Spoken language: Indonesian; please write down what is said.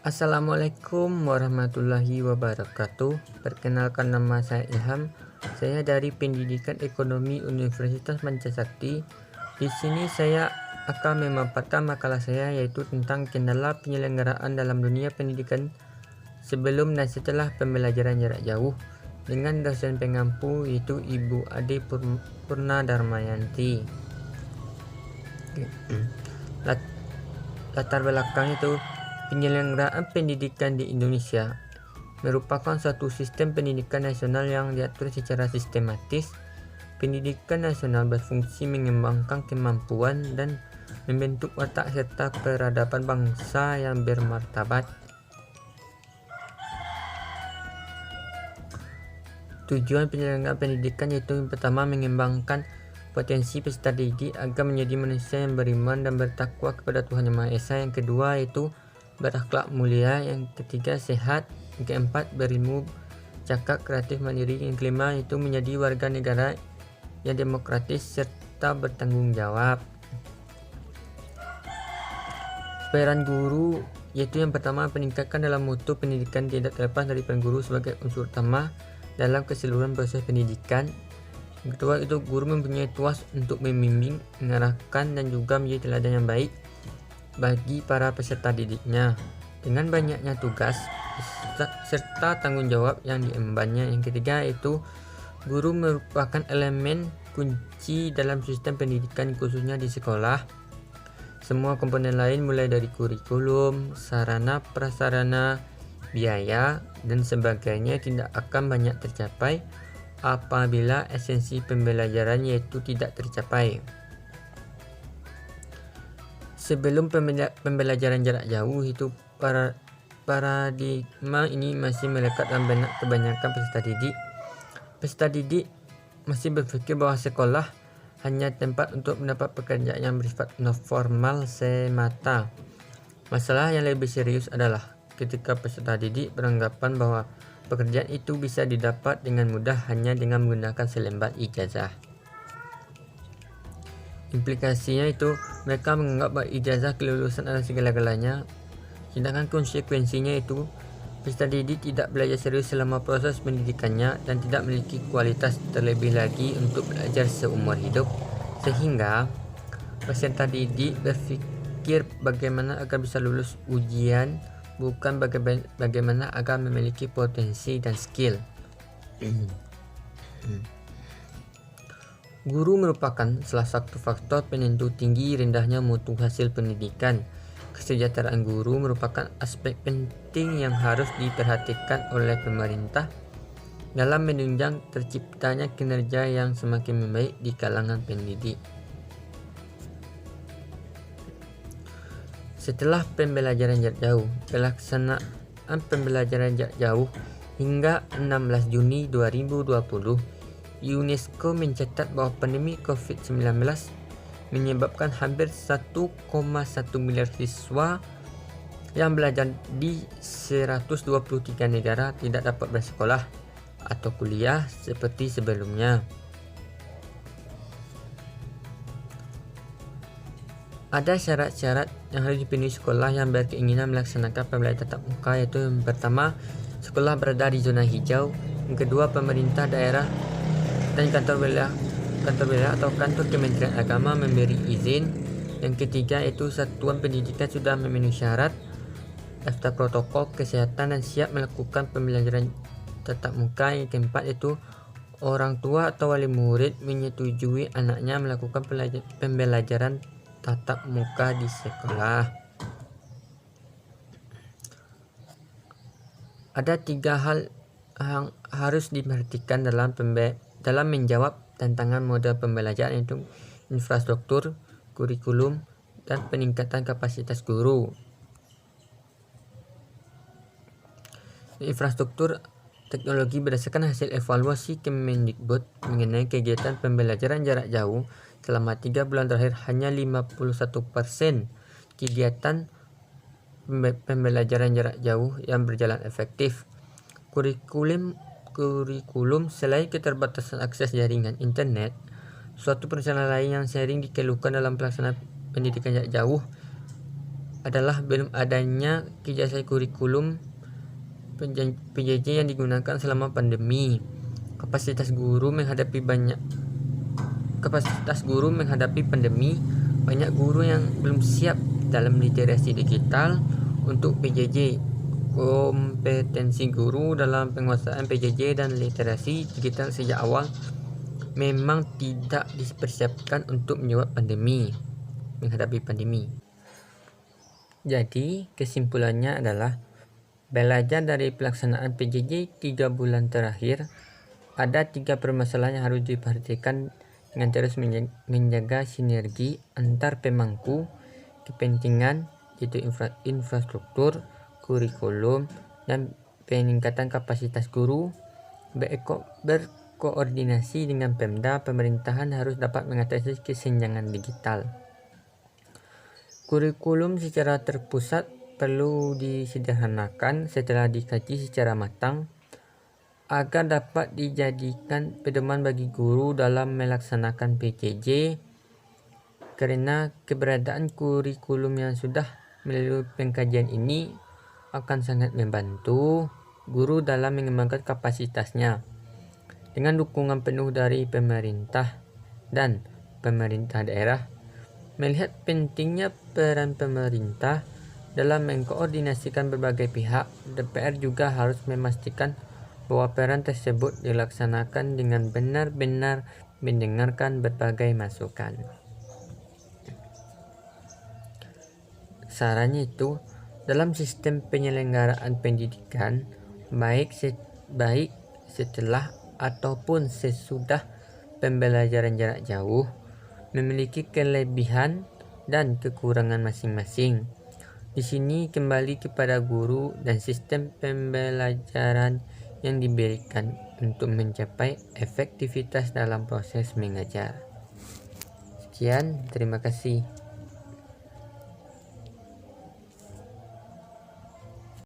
Assalamualaikum warahmatullahi wabarakatuh. Perkenalkan, nama saya Ilham. Saya dari Pendidikan Ekonomi Universitas Mancasakti. Di sini saya akan memaparkan makalah saya, yaitu tentang kendala penyelenggaraan dalam dunia pendidikan sebelum dan setelah pembelajaran jarak jauh dengan dosen pengampu, yaitu Ibu Ade Purnadarmayanti. Latar belakang itu, penyelenggaraan pendidikan di Indonesia merupakan suatu sistem pendidikan nasional yang diatur secara sistematis. Pendidikan nasional berfungsi mengembangkan kemampuan dan membentuk watak serta peradaban bangsa yang bermartabat. Tujuan penyelenggaraan pendidikan yaitu yang pertama, mengembangkan potensi peserta didik agar menjadi manusia yang beriman dan bertakwa kepada Tuhan Yang Maha Esa. Yang kedua yaitu berakhlak mulia. Yang ketiga, sehat. Yang keempat, berilmu, cakap, kreatif, mandiri. Yang kelima yaitu menjadi warga negara yang demokratis serta bertanggung jawab. Peran guru yaitu yang pertama, peningkatkan dalam mutu pendidikan tidak terlepas dari peran guru sebagai unsur utama dalam keseluruhan proses pendidikan. Yang kedua itu, guru mempunyai tugas untuk membimbing, mengarahkan, dan juga menjadi teladan yang baik bagi para peserta didiknya dengan banyaknya tugas serta tanggung jawab yang diembannya. Yang ketiga itu, guru merupakan elemen kunci dalam sistem pendidikan khususnya di sekolah. Semua komponen lain mulai dari kurikulum, sarana prasarana, biaya, dan sebagainya tidak akan banyak tercapai apabila esensi pembelajaran yaitu tidak tercapai. Sebelum pembelajaran jarak jauh itu, paradigma ini masih melekat dalam benak kebanyakan peserta didik. Peserta didik masih berpikir bahwa sekolah hanya tempat untuk mendapat pekerjaan yang bersifat non formal semata. Masalah yang lebih serius adalah ketika peserta didik beranggapan bahwa pekerjaan itu bisa didapat dengan mudah hanya dengan menggunakan selembar ijazah. Implikasinya itu, mereka menganggap bahwa ijazah kelulusan adalah segala-galanya, sedangkan konsekuensinya itu peserta didik tidak belajar serius selama proses pendidikannya dan tidak memiliki kualitas terlebih lagi untuk belajar seumur hidup, sehingga peserta didik berpikir bagaimana agar bisa lulus ujian, bukan bagaimana agar memiliki potensi dan skill. Guru merupakan salah satu faktor penentu tinggi rendahnya mutu hasil pendidikan. Kesejahteraan guru merupakan aspek penting yang harus diperhatikan oleh pemerintah dalam menunjang terciptanya kinerja yang semakin membaik di kalangan pendidik. Setelah pembelajaran jarak jauh, pelaksanaan pembelajaran jarak jauh hingga 16 Juni 2020, UNESCO mencatat bahwa pandemi COVID-19 menyebabkan hampir 1,1 miliar siswa yang belajar di 123 negara tidak dapat bersekolah atau kuliah seperti sebelumnya. Ada syarat-syarat yang harus dipenuhi sekolah yang berkeinginan melaksanakan pembelajaran tatap muka, yaitu yang pertama, sekolah berada di zona hijau. Yang kedua, pemerintah daerah dan kantor wilayah atau kantor Kementerian Agama memberi izin. Yang ketiga itu, satuan pendidikan sudah memenuhi syarat daftar protokol kesehatan dan siap melakukan pembelajaran tatap muka. Yang keempat itu, orang tua atau wali murid menyetujui anaknya melakukan pembelajaran tatap muka di sekolah. Ada 3 hal yang harus diperhatikan dalam menjawab tantangan model pembelajaran, yaitu infrastruktur, kurikulum, dan peningkatan kapasitas guru. Infrastruktur teknologi berdasarkan hasil evaluasi Kemendikbud mengenai kegiatan pembelajaran jarak jauh selama 3 bulan terakhir, hanya 51% kegiatan pembelajaran jarak jauh yang berjalan efektif. Kurikulum selain keterbatasan akses jaringan internet, suatu permasalahan lain yang sering dikeluhkan dalam pelaksanaan pendidikan jarak jauh adalah belum adanya kejelasan kurikulum PJJ yang digunakan selama pandemi. Kapasitas guru menghadapi pandemi, banyak guru yang belum siap dalam literasi digital untuk PJJ. Kompetensi guru dalam penguasaan PJJ dan literasi digital sejak awal memang tidak dipersiapkan untuk menghadapi pandemi. Jadi kesimpulannya adalah belajar dari pelaksanaan PJJ 3 bulan terakhir, ada 3 permasalahan yang harus diperhatikan dengan terus menjaga sinergi antar pemangku kepentingan, yaitu infrastruktur, kurikulum, dan peningkatan kapasitas guru. Berkoordinasi dengan Pemda, pemerintahan harus dapat mengatasi kesenjangan digital. Kurikulum secara terpusat perlu disederhanakan setelah dikaji secara matang agar dapat dijadikan pedoman bagi guru dalam melaksanakan PJJ, karena keberadaan kurikulum yang sudah melalui pengkajian ini akan sangat membantu guru dalam mengembangkan kapasitasnya. Dengan dukungan penuh dari pemerintah dan pemerintah daerah, melihat pentingnya peran pemerintah dalam mengkoordinasikan berbagai pihak, DPR juga harus memastikan bahwa peran tersebut dilaksanakan dengan benar-benar mendengarkan berbagai masukan. Sarannya itu, dalam sistem penyelenggaraan pendidikan, baik setelah ataupun sesudah pembelajaran jarak jauh, memiliki kelebihan dan kekurangan masing-masing. Di sini kembali kepada guru dan sistem pembelajaran yang diberikan untuk mencapai efektivitas dalam proses mengajar. Sekian, terima kasih.